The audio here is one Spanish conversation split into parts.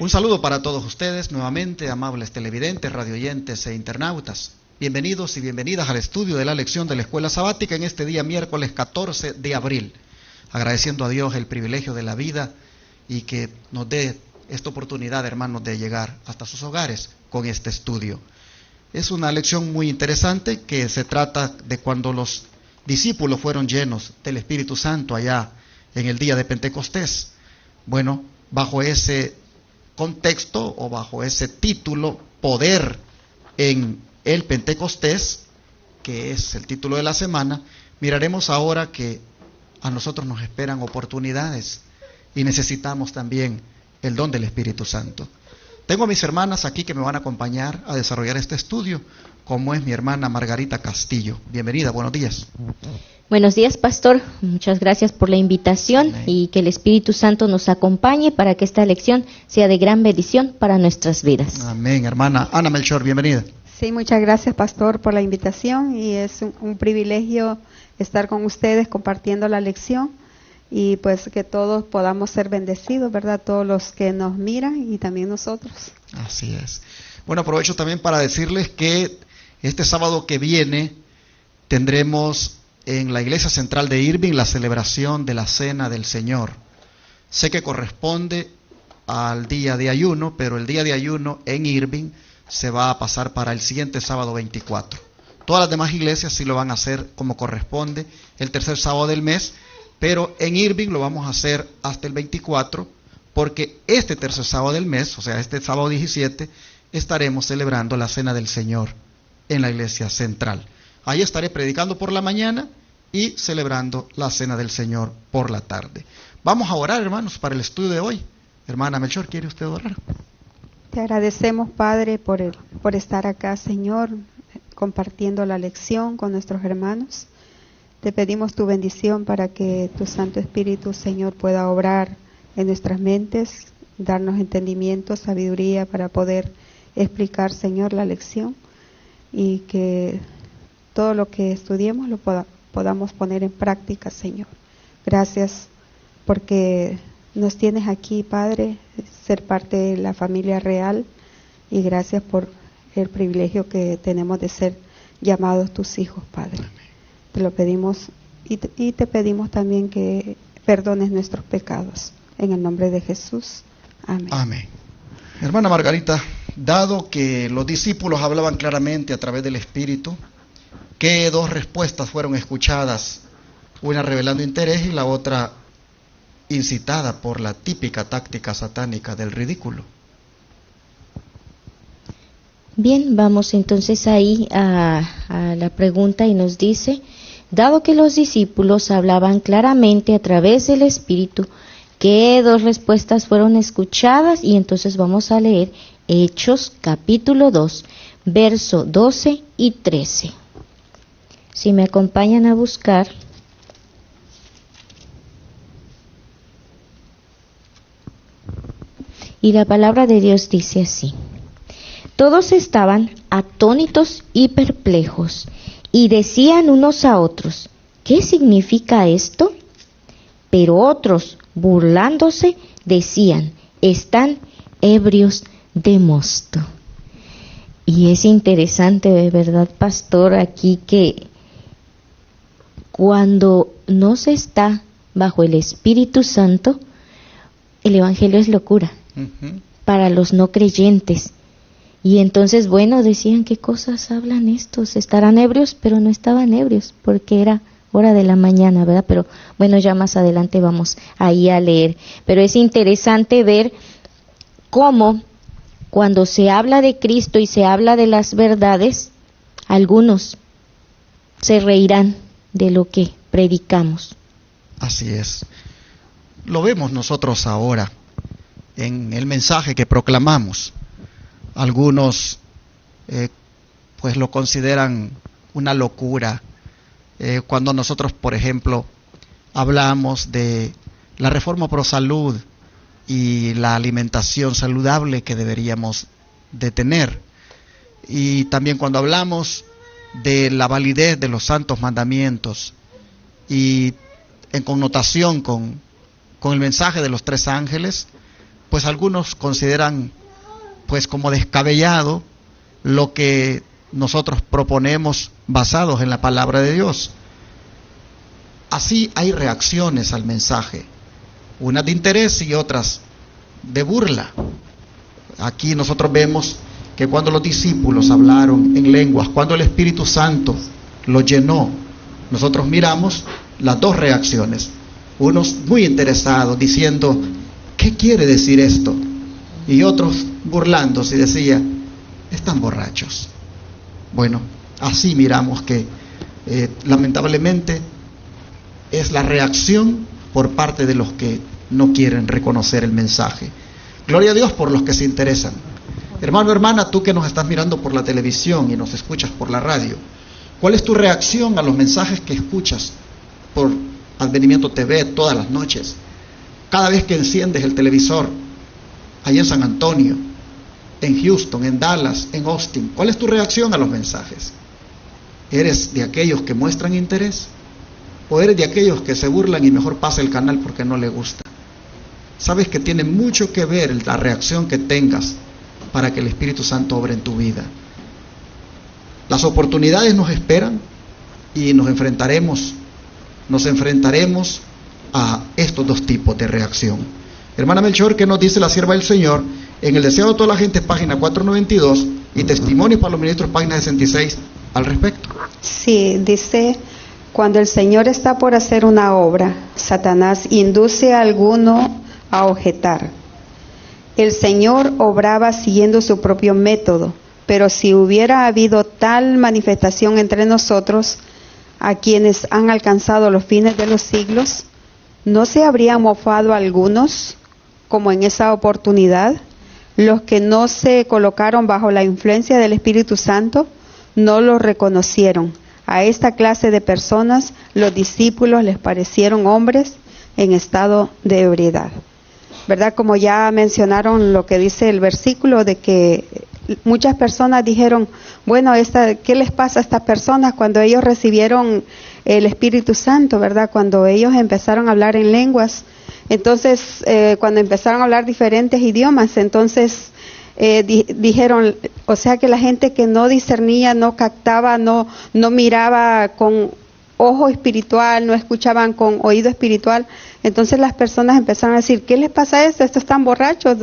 Un saludo para todos ustedes, nuevamente, amables televidentes, radioyentes e internautas. Bienvenidos y bienvenidas al estudio de la lección de la Escuela Sabática en este día miércoles 14 de abril. Agradeciendo a Dios el privilegio de la vida y que nos dé esta oportunidad, hermanos, de llegar hasta sus hogares con este estudio. Es una lección muy interesante que se trata de cuando los discípulos fueron llenos del Espíritu Santo allá en el día de Pentecostés. Bueno, bajo ese contexto o bajo ese título, poder en el Pentecostés, que es el título de la semana, miraremos ahora que a nosotros nos esperan oportunidades y necesitamos también el don del Espíritu Santo. Tengo a mis hermanas aquí que me van a acompañar a desarrollar este estudio, como es mi hermana Margarita Castillo. Bienvenida, buenos días. Buenos días, pastor. Muchas gracias por la invitación. Amén. Y que el Espíritu Santo nos acompañe para que esta lección sea de gran bendición para nuestras vidas. Amén, hermana Ana Melchor, bienvenida. Sí, muchas gracias, pastor, por la invitación y es un privilegio estar con ustedes compartiendo la lección y pues que todos podamos ser bendecidos, ¿verdad? Todos los que nos miran y también nosotros. Así es. Bueno, aprovecho también para decirles que este sábado que viene tendremos en la Iglesia Central de Irving la celebración de la Cena del Señor. Sé que corresponde al día de ayuno, pero el día de ayuno en Irving se va a pasar para el siguiente sábado 24. Todas las demás iglesias sí lo van a hacer como corresponde el tercer sábado del mes, pero en Irving lo vamos a hacer hasta el 24, porque este tercer sábado del mes, o sea, este sábado 17, estaremos celebrando la Cena del Señor en la Iglesia Central. Ahí estaré predicando por la mañana y celebrando la Cena del Señor por la tarde. Vamos a orar, hermanos, para el estudio de hoy. Hermana Melchor, ¿quiere usted orar? Te agradecemos, Padre, por estar acá, Señor, compartiendo la lección con nuestros hermanos. Te pedimos tu bendición para que tu Santo Espíritu, Señor, pueda obrar en nuestras mentes, darnos entendimiento, sabiduría para poder explicar, Señor, la lección y que todo lo que estudiemos lo podamos poner en práctica, Señor. Gracias porque nos tienes aquí, Padre, ser parte de la familia real y gracias por el privilegio que tenemos de ser llamados tus hijos, Padre. Te lo pedimos y te pedimos también que perdones nuestros pecados. En el nombre de Jesús. Amén. Amén. Hermana Margarita, dado que los discípulos hablaban claramente a través del Espíritu, ¿qué dos respuestas fueron escuchadas? Una revelando interés y la otra incitada por la típica táctica satánica del ridículo. Bien, vamos entonces ahí a la pregunta y nos dice, dado que los discípulos hablaban claramente a través del Espíritu, ¿qué dos respuestas fueron escuchadas? Y entonces vamos a leer Hechos capítulo 2, verso 12 y 13. Si me acompañan a buscar. Y la palabra de Dios dice así. Todos estaban atónitos y perplejos y decían unos a otros, ¿qué significa esto? Pero otros, burlándose, decían, están ebrios de mosto. Y es interesante, de verdad, pastor, aquí que cuando no se está bajo el Espíritu Santo, el Evangelio es locura para los no creyentes. Y entonces, bueno, decían, ¿qué cosas hablan estos? Estarán ebrios, pero no estaban ebrios, porque era hora de la mañana, ¿verdad? Pero bueno, ya más adelante vamos ahí a leer. Pero es interesante ver cómo cuando se habla de Cristo y se habla de las verdades, algunos se reirán de lo que predicamos. Así es. Lo vemos nosotros ahora en el mensaje que proclamamos. Algunos pues lo consideran una locura. Cuando nosotros, por ejemplo, hablamos de la reforma pro salud y la alimentación saludable que deberíamos de tener. Y también cuando hablamos de la validez de los santos mandamientos y en connotación con el mensaje de los tres ángeles, pues algunos consideran pues como descabellado lo que nosotros proponemos basados en la palabra de Dios. Así hay reacciones al mensaje, unas de interés y otras de burla. Aquí nosotros vemos que cuando los discípulos hablaron en lenguas, cuando el Espíritu Santo los llenó, nosotros miramos las dos reacciones. Unos muy interesados diciendo, ¿qué quiere decir esto? Y otros burlándose y decía, están borrachos. Bueno, así miramos que lamentablemente es la reacción por parte de los que no quieren reconocer el mensaje. Gloria a Dios por los que se interesan. Hermano, hermana, tú que nos estás mirando por la televisión y nos escuchas por la radio, ¿cuál es tu reacción a los mensajes que escuchas por Advenimiento TV todas las noches? Cada vez que enciendes el televisor, allá en San Antonio, en Houston, en Dallas, en Austin, ¿cuál es tu reacción a los mensajes? ¿Eres de aquellos que muestran interés? ¿O eres de aquellos que se burlan y mejor pasa el canal porque no le gusta? Sabes que tiene mucho que ver la reacción que tengas para que el Espíritu Santo obre en tu vida. Las oportunidades nos esperan y nos enfrentaremos a estos dos tipos de reacción. Hermana Melchor, ¿qué nos dice la sierva del Señor en el Deseo de toda la gente, página 492, y Testimonios para los Ministros, página 66, al respecto? Sí, dice, cuando el Señor está por hacer una obra, Satanás induce a alguno a objetar. El Señor obraba siguiendo su propio método, pero si hubiera habido tal manifestación entre nosotros, a quienes han alcanzado los fines de los siglos, ¿no se habrían mofado algunos, como en esa oportunidad? Los que no se colocaron bajo la influencia del Espíritu Santo no lo reconocieron. A esta clase de personas los discípulos les parecieron hombres en estado de ebriedad. ¿Verdad? Como ya mencionaron lo que dice el versículo, de que muchas personas dijeron, bueno, ¿qué les pasa a estas personas cuando ellos recibieron el Espíritu Santo? ¿Verdad? Cuando ellos empezaron a hablar en lenguas, entonces cuando empezaron a hablar diferentes idiomas, entonces dijeron, o sea que la gente que no discernía, no captaba, no miraba con ojo espiritual, no escuchaban con oído espiritual, entonces las personas empezaron a decir, ¿qué les pasa a esto? Estos están borrachos.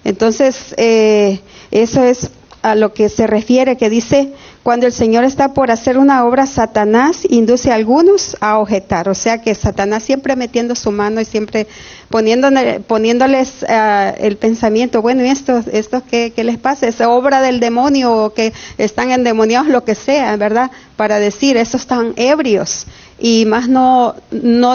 Entonces eso es a lo que se refiere, que dice, cuando el Señor está por hacer una obra, Satanás induce a algunos a objetar. O sea que Satanás siempre metiendo su mano y siempre poniéndoles el pensamiento, bueno, ¿y estos qué les pasa? ¿Es obra del demonio o que están endemoniados, lo que sea, verdad? Para decir, esos están ebrios. Y más no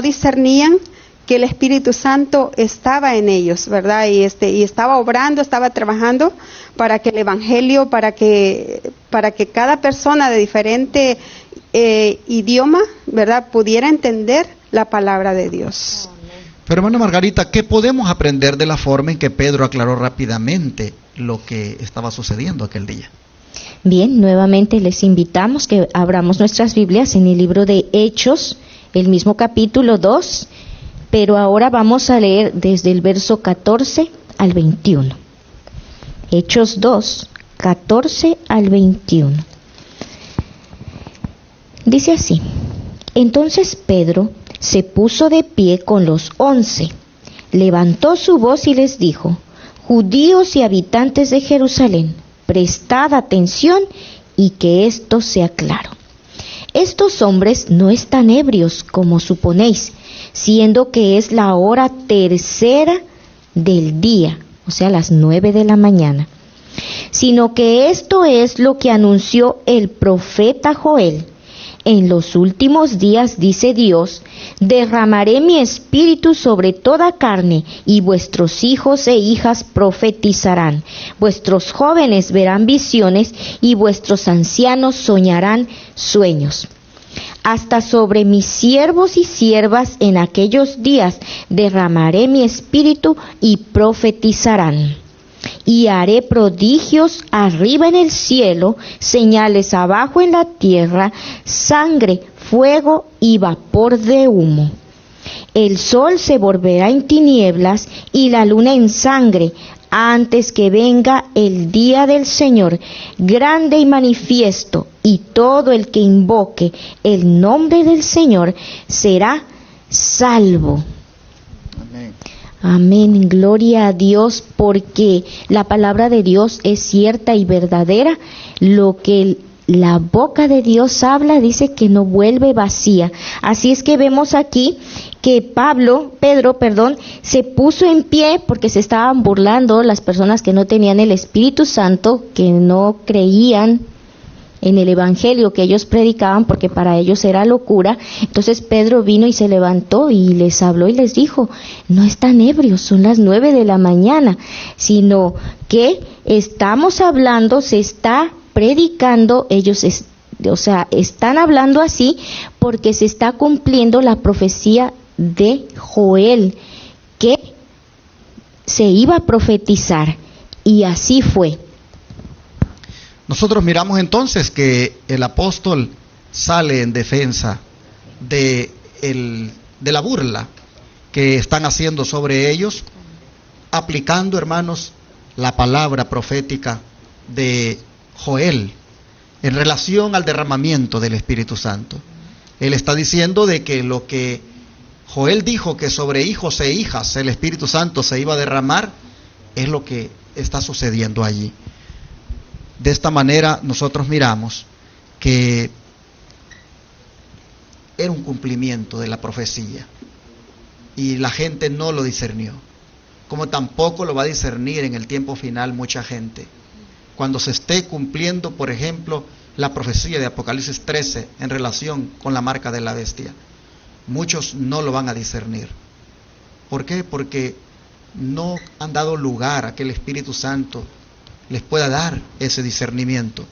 discernían que el Espíritu Santo estaba en ellos, ¿verdad? Y estaba obrando, estaba trabajando para que el Evangelio, para que cada persona de diferente idioma, ¿verdad?, pudiera entender la palabra de Dios. Pero hermana Margarita, ¿qué podemos aprender de la forma en que Pedro aclaró rápidamente lo que estaba sucediendo aquel día? Bien, nuevamente les invitamos que abramos nuestras Biblias en el libro de Hechos, el mismo capítulo 2, pero ahora vamos a leer desde el verso 14 al 21. Hechos 2, 14 al 21. Dice así: entonces Pedro se puso de pie con los 11, levantó su voz y les dijo: judíos y habitantes de Jerusalén, prestad atención y que esto sea claro. Estos hombres no están ebrios como suponéis, siendo que es la hora tercera del día, o sea, las 9 de la mañana, sino que esto es lo que anunció el profeta Joel. En los últimos días, dice Dios, derramaré mi espíritu sobre toda carne, y vuestros hijos e hijas profetizarán, vuestros jóvenes verán visiones, y vuestros ancianos soñarán sueños. Hasta sobre mis siervos y siervas en aquellos días derramaré mi espíritu y profetizarán. Y haré prodigios arriba en el cielo, señales abajo en la tierra, sangre, fuego y vapor de humo. el sol se volverá en tinieblas y la luna en sangre, antes que venga el día del Señor, grande y manifiesto, y todo el que invoque el nombre del Señor será salvo. Amén. Amén, gloria a Dios, porque la palabra de Dios es cierta y verdadera. Lo que la boca de Dios habla, dice que no vuelve vacía. Así es que vemos aquí que Pedro, se puso en pie porque se estaban burlando las personas que no tenían el Espíritu Santo, que no creían en el evangelio que ellos predicaban, porque para ellos era locura. Entonces Pedro vino y se levantó y les habló y les dijo: no están ebrios, son las 9 de la mañana, sino que estamos hablando, se está predicando, ellos están hablando así porque se está cumpliendo la profecía de Joel, que se iba a profetizar, y así fue. Nosotros miramos entonces que el apóstol sale en defensa de la burla que están haciendo sobre ellos, aplicando, hermanos, la palabra profética de Joel en relación al derramamiento del Espíritu Santo. Él está diciendo de que lo que Joel dijo, que sobre hijos e hijas el Espíritu Santo se iba a derramar, es lo que está sucediendo allí. De esta manera nosotros miramos que era un cumplimiento de la profecía y la gente no lo discernió, como tampoco lo va a discernir en el tiempo final mucha gente. Cuando se esté cumpliendo, por ejemplo, la profecía de Apocalipsis 13 en relación con la marca de la bestia, muchos no lo van a discernir. ¿Por qué? Porque no han dado lugar a que el Espíritu Santo les pueda dar ese discernimiento.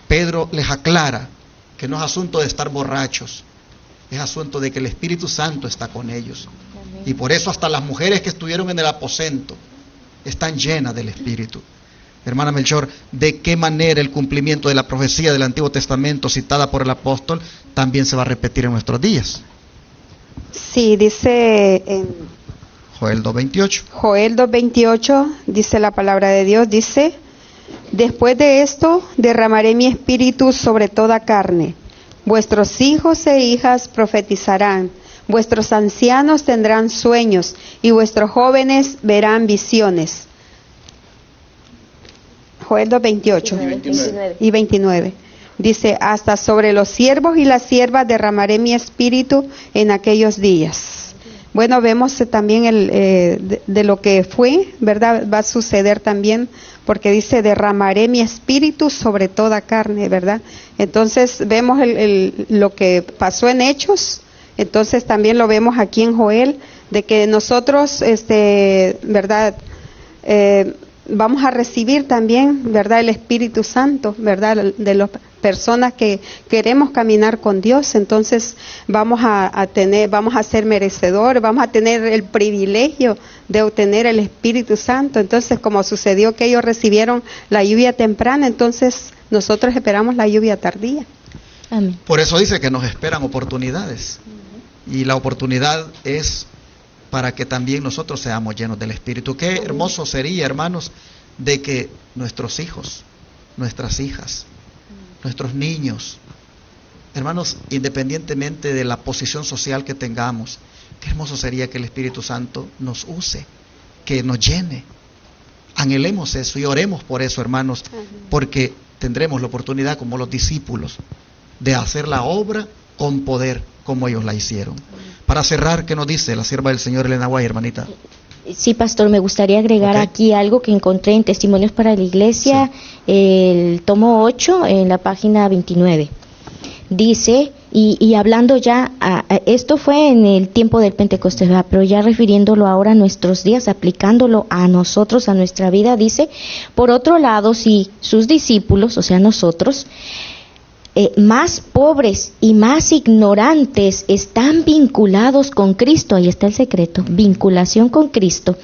Pedro les aclara que no es asunto de estar borrachos, es asunto de que el Espíritu Santo está con ellos. Amén. Y por eso hasta las mujeres que estuvieron en el aposento están llenas del Espíritu. Hermana Melchor, ¿de qué manera el cumplimiento de la profecía del Antiguo Testamento citada por el apóstol también se va a repetir en nuestros días? Sí, dice en Joel 2:28. Joel 2:28 dice la palabra de Dios, dice: después de esto derramaré mi espíritu sobre toda carne. Vuestros hijos e hijas profetizarán, vuestros ancianos tendrán sueños y vuestros jóvenes verán visiones. Joel 2:28 y 29. Dice: hasta sobre los siervos y las siervas derramaré mi espíritu en aquellos días. Bueno, vemos también de lo que fue, ¿verdad? Va a suceder también, porque dice: derramaré mi espíritu sobre toda carne, ¿verdad? Entonces vemos lo que pasó en Hechos, entonces también lo vemos aquí en Joel, de que nosotros, ¿verdad? Vamos a recibir también, ¿verdad?, el Espíritu Santo, ¿verdad?, de las personas que queremos caminar con Dios. Entonces vamos a ser merecedores, vamos a tener el privilegio de obtener el Espíritu Santo. Entonces, como sucedió que ellos recibieron la lluvia temprana, entonces nosotros esperamos la lluvia tardía. Amén. Por eso dice que nos esperan oportunidades, y la oportunidad es para que también nosotros seamos llenos del Espíritu. Qué hermoso sería, hermanos, de que nuestros hijos, nuestras hijas, nuestros niños, hermanos, independientemente de la posición social que tengamos, qué hermoso sería que el Espíritu Santo nos use, que nos llene. Anhelemos eso y oremos por eso, hermanos, porque tendremos la oportunidad, como los discípulos, de hacer la obra con poder, como ellos la hicieron. Para cerrar, ¿qué nos dice la sierva del Señor Elena Guay, hermanita? Sí, pastor, me gustaría agregar aquí algo que encontré en Testimonios para la Iglesia, el tomo 8, en la página 29. Dice, y hablando ya, esto fue en el tiempo del Pentecostés, ¿verdad? Pero ya refiriéndolo ahora a nuestros días, aplicándolo a nosotros, a nuestra vida, dice: por otro lado, si sus discípulos, o sea nosotros, más pobres y más ignorantes están vinculados con Cristo, ahí está el secreto, vinculación con Cristo,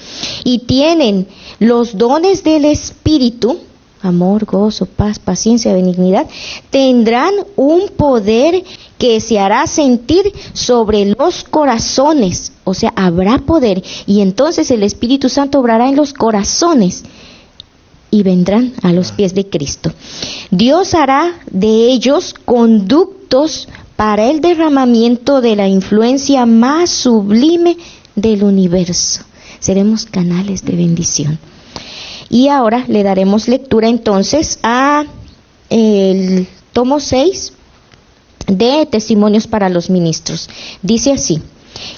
y tienen los dones del Espíritu, amor, gozo, paz, paciencia, benignidad, tendrán un poder que se hará sentir sobre los corazones. O sea, habrá poder, y entonces el Espíritu Santo obrará en los corazones y vendrán a los pies de Cristo. Dios hará de ellos conductos para el derramamiento de la influencia más sublime del universo. Seremos canales de bendición. Y ahora le daremos lectura entonces a el tomo 6 de Testimonios para los Ministros. Dice así: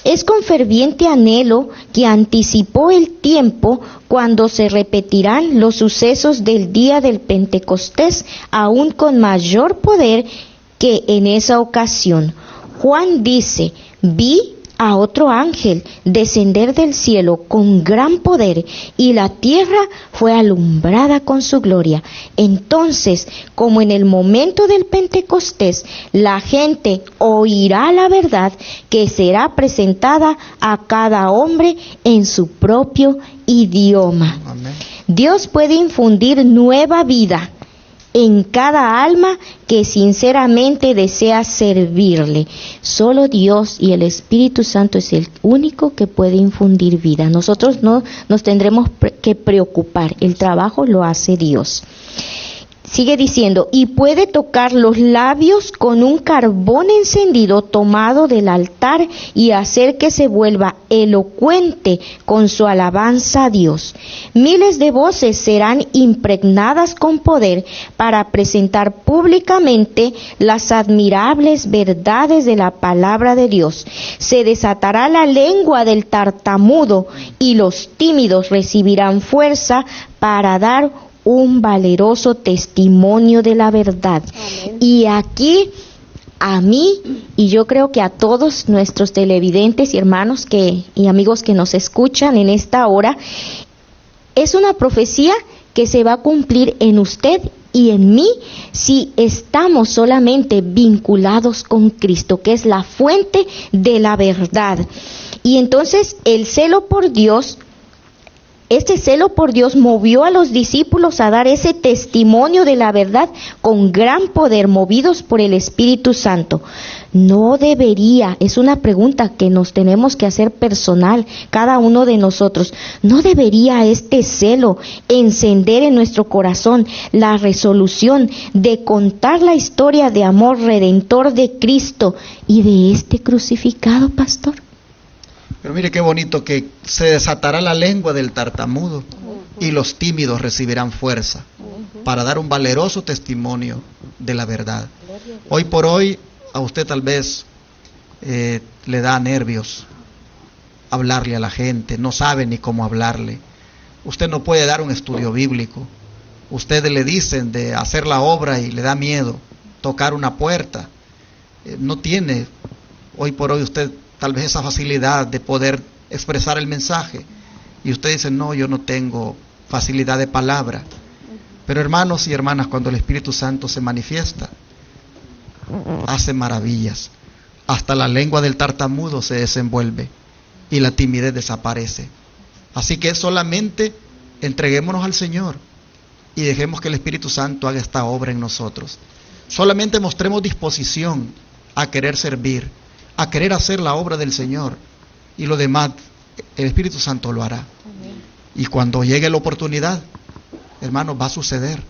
es con ferviente anhelo que anticipó el tiempo cuando se repetirán los sucesos del día del Pentecostés, aún con mayor poder que en esa ocasión. Juan dice: vi a otro ángel descender del cielo con gran poder, y la tierra fue alumbrada con su gloria. Entonces, como en el momento del Pentecostés, la gente oirá la verdad que será presentada a cada hombre en su propio idioma. Amén. Dios puede infundir nueva vida en cada alma que sinceramente desea servirle. Solo Dios y el Espíritu Santo es el único que puede infundir vida. Nosotros no nos tendremos que preocupar, el trabajo lo hace Dios. Sigue diciendo: y puede tocar los labios con un carbón encendido tomado del altar y hacer que se vuelva elocuente con su alabanza a Dios. Miles de voces serán impregnadas con poder para presentar públicamente las admirables verdades de la palabra de Dios. Se desatará la lengua del tartamudo, y los tímidos recibirán fuerza para dar un valeroso testimonio de la verdad. Amén. Y aquí, a mí, y yo creo que a todos nuestros televidentes y hermanos y amigos que nos escuchan en esta hora, es una profecía que se va a cumplir en usted y en mí si estamos solamente vinculados con Cristo, que es la fuente de la verdad. Y entonces el celo por Dios, este celo por Dios movió a los discípulos a dar ese testimonio de la verdad con gran poder, movidos por el Espíritu Santo. No debería, es una pregunta que nos tenemos que hacer personal, cada uno de nosotros, ¿no debería este celo encender en nuestro corazón la resolución de contar la historia de amor redentor de Cristo y de este crucificado, pastor? Pero mire qué bonito, que se desatará la lengua del tartamudo y los tímidos recibirán fuerza para dar un valeroso testimonio de la verdad. Hoy por hoy a usted tal vez le da nervios hablarle a la gente, no sabe ni cómo hablarle. Usted no puede dar un estudio bíblico. Usted le dicen de hacer la obra y le da miedo tocar una puerta. No tiene hoy por hoy usted tal vez esa facilidad de poder expresar el mensaje. Y usted dice: no, yo no tengo facilidad de palabra. Pero hermanos y hermanas, cuando el Espíritu Santo se manifiesta, hace maravillas. Hasta la lengua del tartamudo se desenvuelve y la timidez desaparece. Así que solamente entreguémonos al Señor y dejemos que el Espíritu Santo haga esta obra en nosotros. Solamente mostremos disposición a querer servir, a querer hacer la obra del Señor, y lo demás el Espíritu Santo lo hará. Amén. Y cuando llegue la oportunidad, hermanos, va a suceder.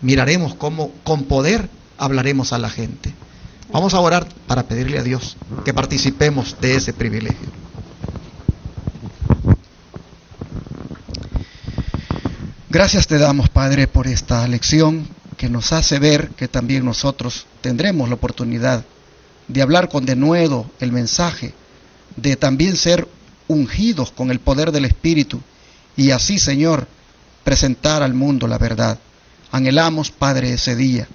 Miraremos cómo con poder hablaremos a la gente. Vamos a orar para pedirle a Dios que participemos de ese privilegio. Gracias te damos, Padre, por esta lección que nos hace ver que también nosotros tendremos la oportunidad de hablar con denuedo el mensaje, de también ser ungidos con el poder del Espíritu y así, Señor, presentar al mundo la verdad. Anhelamos, Padre, ese día.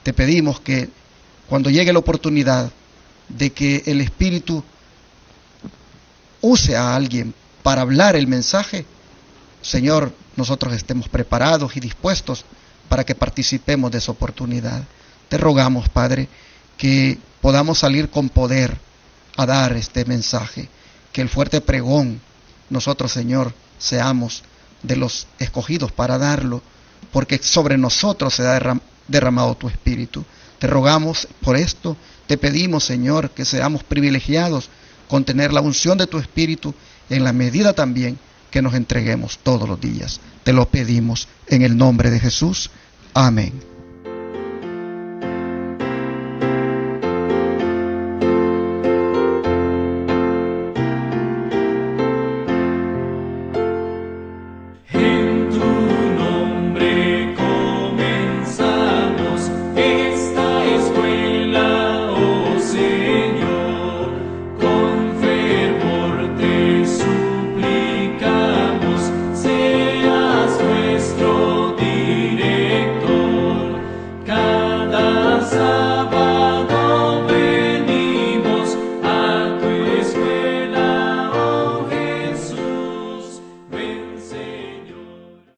Te pedimos que cuando llegue la oportunidad de que el Espíritu use a alguien para hablar el mensaje, Señor, nosotros estemos preparados y dispuestos para que participemos de esa oportunidad. Te rogamos, Padre, que podamos salir con poder a dar este mensaje, que el fuerte pregón, nosotros, Señor, seamos de los escogidos para darlo, porque sobre nosotros se ha derramado tu Espíritu. Te rogamos por esto, te pedimos, Señor, que seamos privilegiados con tener la unción de tu Espíritu en la medida también que nos entreguemos todos los días. Te lo pedimos en el nombre de Jesús. Amén.